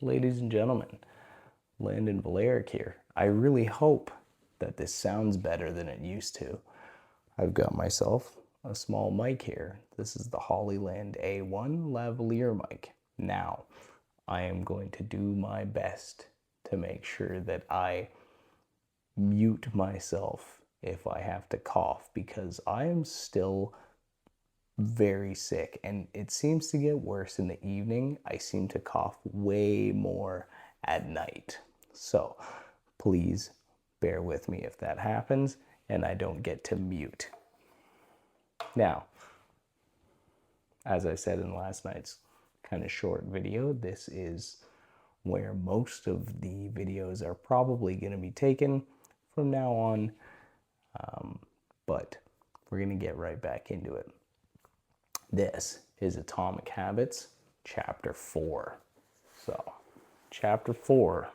ladies and gentlemen, Landyn here. I really hope that this sounds better than it used to. I've got myself a small mic here. This is the Hollyland A1 lavalier mic. Now, I am going to do my best to make sure that I mute myself if I have to cough, because I am still very sick and it seems to get worse in the evening. I seem to cough way more at night. So please bear with me if that happens and I don't get to mute. Now, as I said in last night's kind of short video, this is where most of the videos are probably going to be taken from now on, but we're going to get right back into it. This is Atomic Habits, Chapter 4. So, Chapter 4,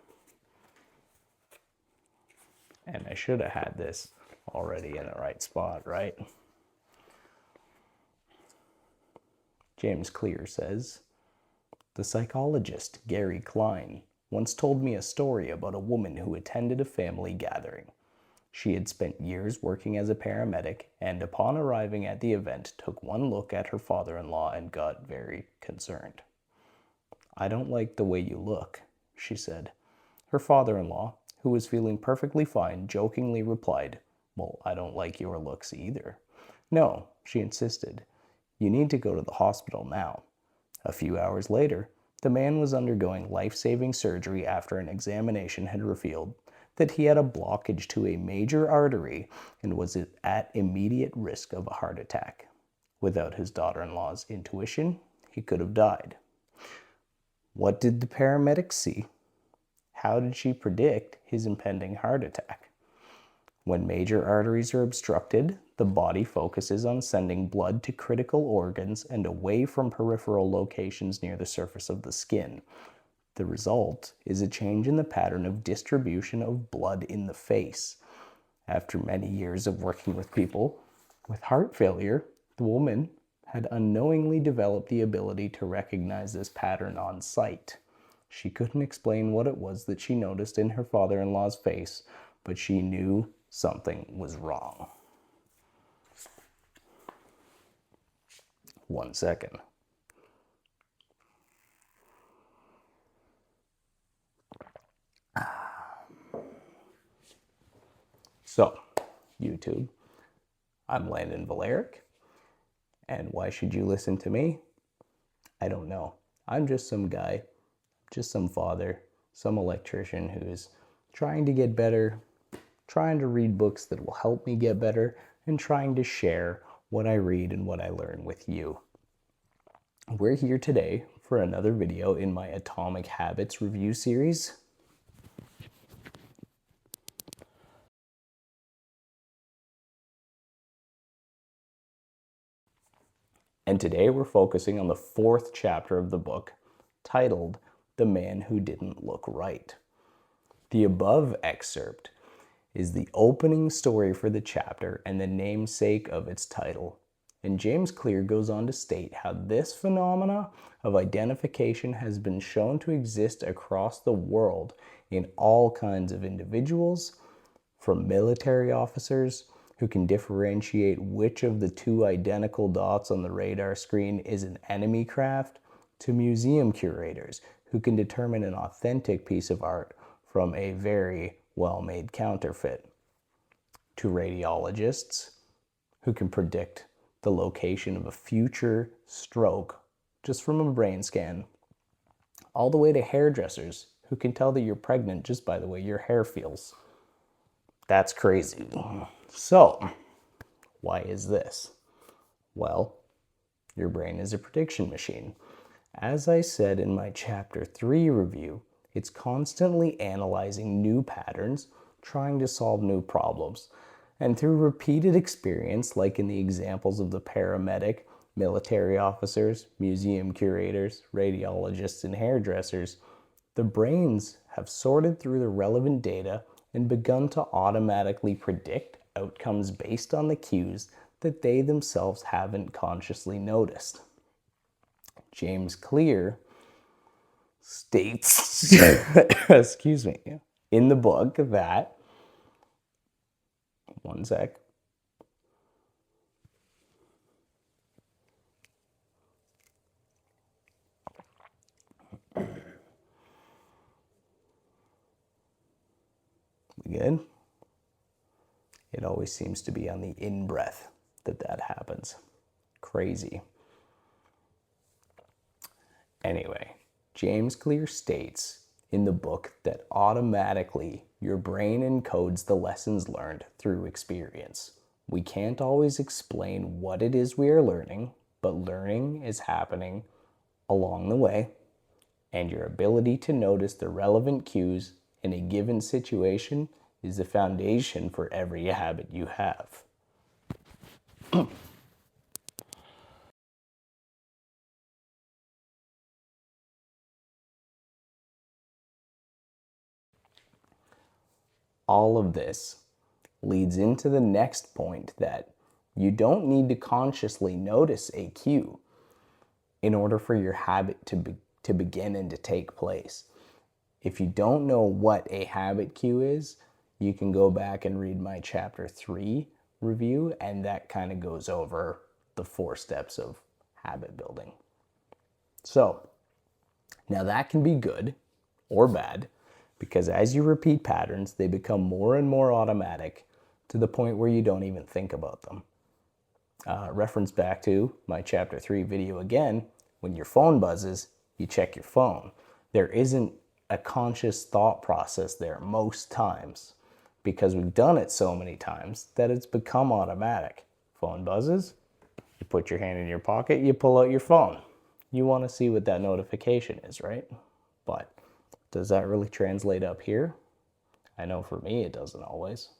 and I should have had this already in the right spot, right? James Clear says, "The psychologist Gary Klein once told me a story about a woman who attended a family gathering. She had spent years working as a paramedic and upon arriving at the event took one look at her father-in-law and got very concerned. 'I don't like the way you look,' she said. Her father-in-law, who was feeling perfectly fine, jokingly replied, 'Well, I don't like your looks either.' 'No,' she insisted. 'You need to go to the hospital now.' A few hours later, the man was undergoing life-saving surgery after an examination had revealed that he had a blockage to a major artery and was at immediate risk of a heart attack. Without his daughter-in-law's intuition, he could have died. What did the paramedic see? How did she predict his impending heart attack? When major arteries are obstructed, the body focuses on sending blood to critical organs and away from peripheral locations near the surface of the skin. The result is a change in the pattern of distribution of blood in the face. After many years of working with people with heart failure, the woman had unknowingly developed the ability to recognize this pattern on sight. She couldn't explain what it was that she noticed in her father-in-law's face, but she knew something was wrong." 1 second. So, YouTube, I'm Landyn, and why should you listen to me? I don't know. I'm just some guy, just some father, some electrician who's trying to get better, trying to read books that will help me get better, and trying to share what I read and what I learn with you. We're here today for another video in my Atomic Habits review series. And today we're focusing on the 4th chapter of the book, titled "The Man Who Didn't Look Right." The above excerpt is the opening story for the chapter and the namesake of its title. And James Clear goes on to state how this phenomena of identification has been shown to exist across the world in all kinds of individuals, from military officers who can differentiate which of the 2 identical dots on the radar screen is an enemy craft, to museum curators who can determine an authentic piece of art from a very well-made counterfeit, to radiologists who can predict the location of a future stroke just from a brain scan, all the way to hairdressers who can tell that you're pregnant just by the way your hair feels. That's crazy. So, why is this? Well, your brain is a prediction machine. As I said in my Chapter 3 review, it's constantly analyzing new patterns, trying to solve new problems. And through repeated experience, like in the examples of the paramedic, military officers, museum curators, radiologists, and hairdressers, the brains have sorted through the relevant data and begun to automatically predict outcomes based on the cues that they themselves haven't consciously noticed. James Clear states, excuse me, in the book that, one sec, we good? It always seems to be on the in-breath that happens. Crazy. Anyway, James Clear states in the book that automatically your brain encodes the lessons learned through experience. We can't always explain what it is we are learning, but learning is happening along the way, and your ability to notice the relevant cues in a given situation is the foundation for every habit you have. All of this leads into the next point that you don't need to consciously notice a cue in order for your habit to begin and to take place. If you don't know what a habit cue is, you can go back and read my chapter 3 review, and that kind of goes over the 4 steps of habit building. So, now that can be good or bad, because as you repeat patterns, they become more and more automatic to the point where you don't even think about them. Reference back to my chapter 3 video again, when your phone buzzes, you check your phone. There isn't a conscious thought process there most times because we've done it so many times that it's become automatic. Phone buzzes, you put your hand in your pocket, you pull out your phone. You want to see what that notification is, right? But does that really translate up here? I know for me it doesn't always.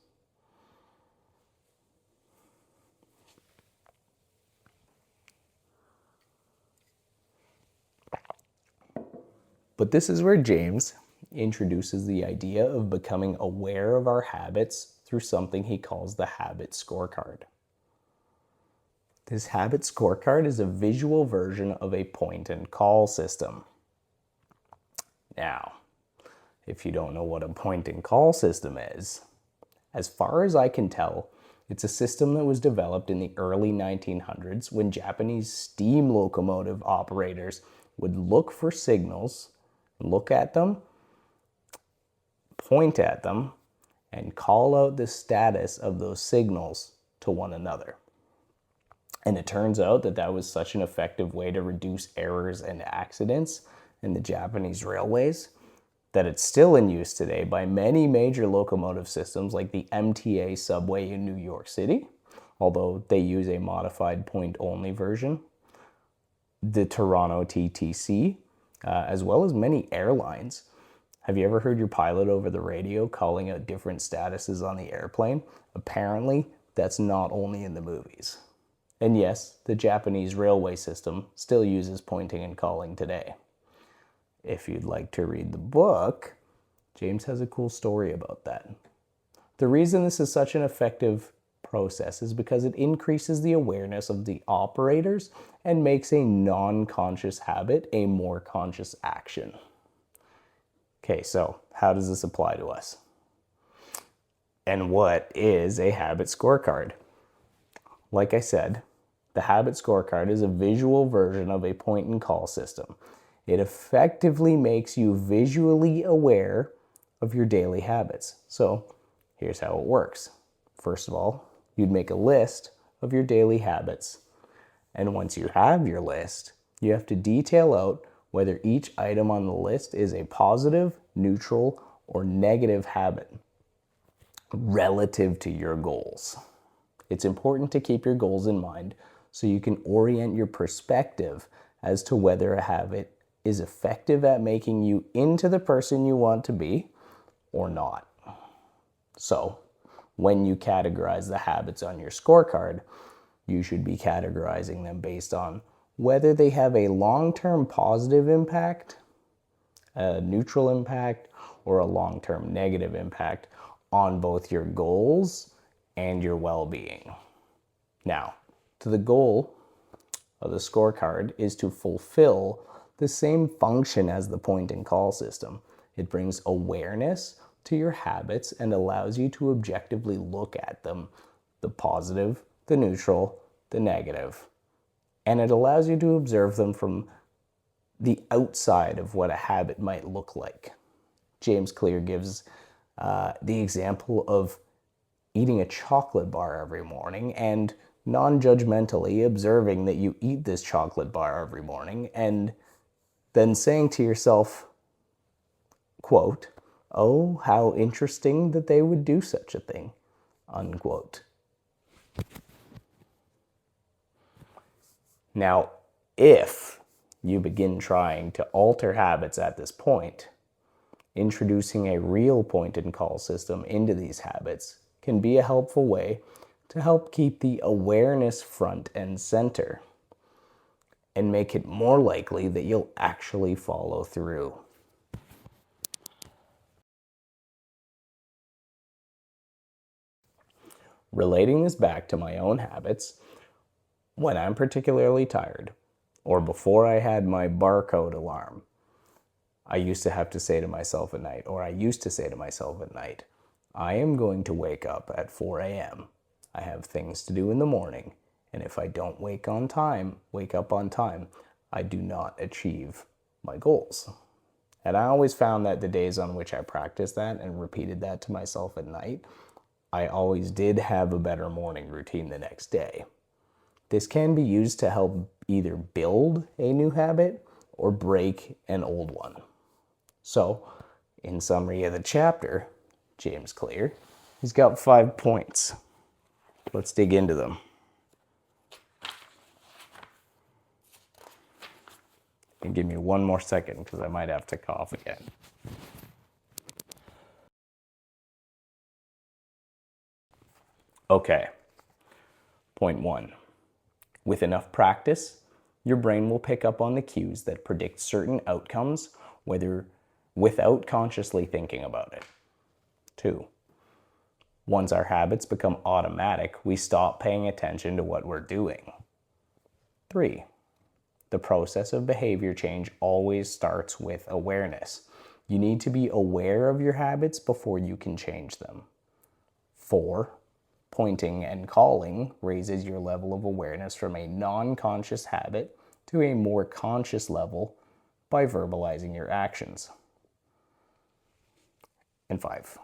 But this is where James introduces the idea of becoming aware of our habits through something he calls the Habit Scorecard. This Habit Scorecard is a visual version of a point and call system. Now, if you don't know what a point and call system is, as far as I can tell, it's a system that was developed in the early 1900s when Japanese steam locomotive operators would look for signals, look at them, point at them, and call out the status of those signals to one another. And it turns out that that was such an effective way to reduce errors and accidents in the Japanese railways that it's still in use today by many major locomotive systems like the MTA subway in New York City, although they use a modified point-only version, the Toronto TTC, as well as many airlines. Have you ever heard your pilot over the radio calling out different statuses on the airplane? Apparently, that's not only in the movies. And yes, the Japanese railway system still uses pointing and calling today. If you'd like to read the book, James has a cool story about that. The reason this is such an effective process is because it increases the awareness of the operators and makes a non-conscious habit a more conscious action. Okay, so how does this apply to us? And what is a habit scorecard? Like I said, the habit scorecard is a visual version of a point and call system. It effectively makes you visually aware of your daily habits. So here's how it works. First of all, you'd make a list of your daily habits. And once you have your list, you have to detail out whether each item on the list is a positive, neutral, or negative habit relative to your goals. It's important to keep your goals in mind so you can orient your perspective as to whether a habit is effective at making you into the person you want to be or not. So, when you categorize the habits on your scorecard, you should be categorizing them based on whether they have a long-term positive impact, a neutral impact, or a long-term negative impact on both your goals and your well-being. Now, the goal of the scorecard is to fulfill the same function as the point and call system. It brings awareness to your habits and allows you to objectively look at them, the positive, the neutral, the negative. And it allows you to observe them from the outside of what a habit might look like. James Clear gives the example of eating a chocolate bar every morning and non-judgmentally observing that you eat this chocolate bar every morning and then saying to yourself, quote, "Oh, how interesting that they would do such a thing," unquote. Now, if you begin trying to alter habits at this point, introducing a real point and call system into these habits can be a helpful way to help keep the awareness front and center and make it more likely that you'll actually follow through. Relating this back to my own habits, when I'm particularly tired, or before I had my barcode alarm, I used to say to myself at night, I am going to wake up at 4 a.m. I have things to do in the morning, and if I don't wake up on time, I do not achieve my goals. And I always found that the days on which I practiced that and repeated that to myself at night, I always did have a better morning routine the next day. This can be used to help either build a new habit or break an old one. So, in summary of the chapter, James Clear, he's got 5 points. Let's dig into them. And give me one more second because I might have to cough again. Okay. Point 1. With enough practice, your brain will pick up on the cues that predict certain outcomes, whether without consciously thinking about it. 2. Once our habits become automatic, we stop paying attention to what we're doing. 3. The process of behavior change always starts with awareness. You need to be aware of your habits before you can change them. 4. Pointing and calling raises your level of awareness from a non-conscious habit to a more conscious level by verbalizing your actions. And 5.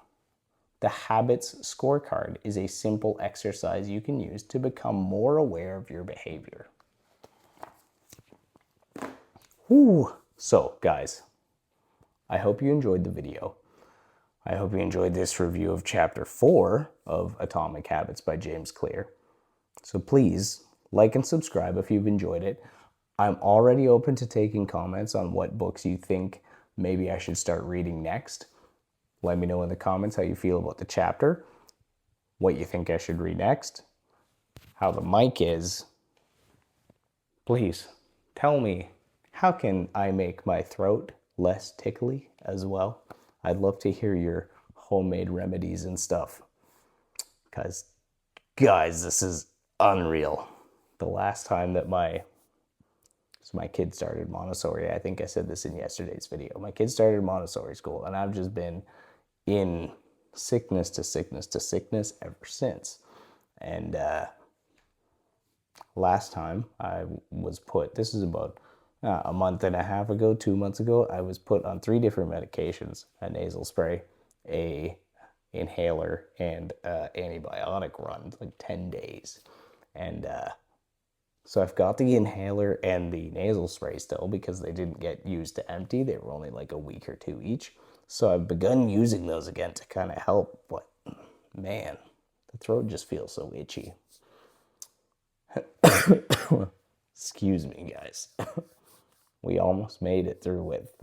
The Habits Scorecard is a simple exercise you can use to become more aware of your behavior. So, guys, I hope you enjoyed the video. I hope you enjoyed this review of Chapter 4 of Atomic Habits by James Clear. So please, like and subscribe if you've enjoyed it. I'm already open to taking comments on what books you think maybe I should start reading next. Let me know in the comments how you feel about the chapter, what you think I should read next, how the mic is. Please, tell me, how can I make my throat less tickly as well? I'd love to hear your homemade remedies and stuff. Because, guys, this is unreal. The last time that my kids started Montessori, I think I said this in yesterday's video. My kids started Montessori school, and I've just been in sickness to sickness to sickness ever since. And last time I was put, this is about a month and a half ago, 2 months ago, I was put on 3 different medications: a nasal spray, a inhaler, and antibiotic run, like 10 days. And so I've got the inhaler and the nasal spray still because they didn't get used to empty. They were only like a week or 2 each. So I've begun using those again to kind of help, but man, the throat just feels so itchy. Excuse me, guys. We almost made it through with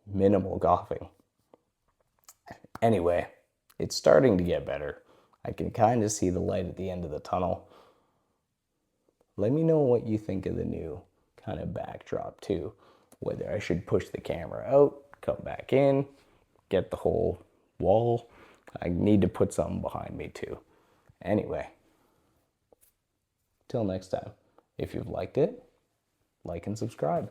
minimal coughing. Anyway, it's starting to get better. I can kind of see the light at the end of the tunnel. Let me know what you think of the new kind of backdrop too. Whether I should push the camera out, come back in, get the whole wall. I need to put something behind me too. Anyway, till next time, if you've liked it, like and subscribe.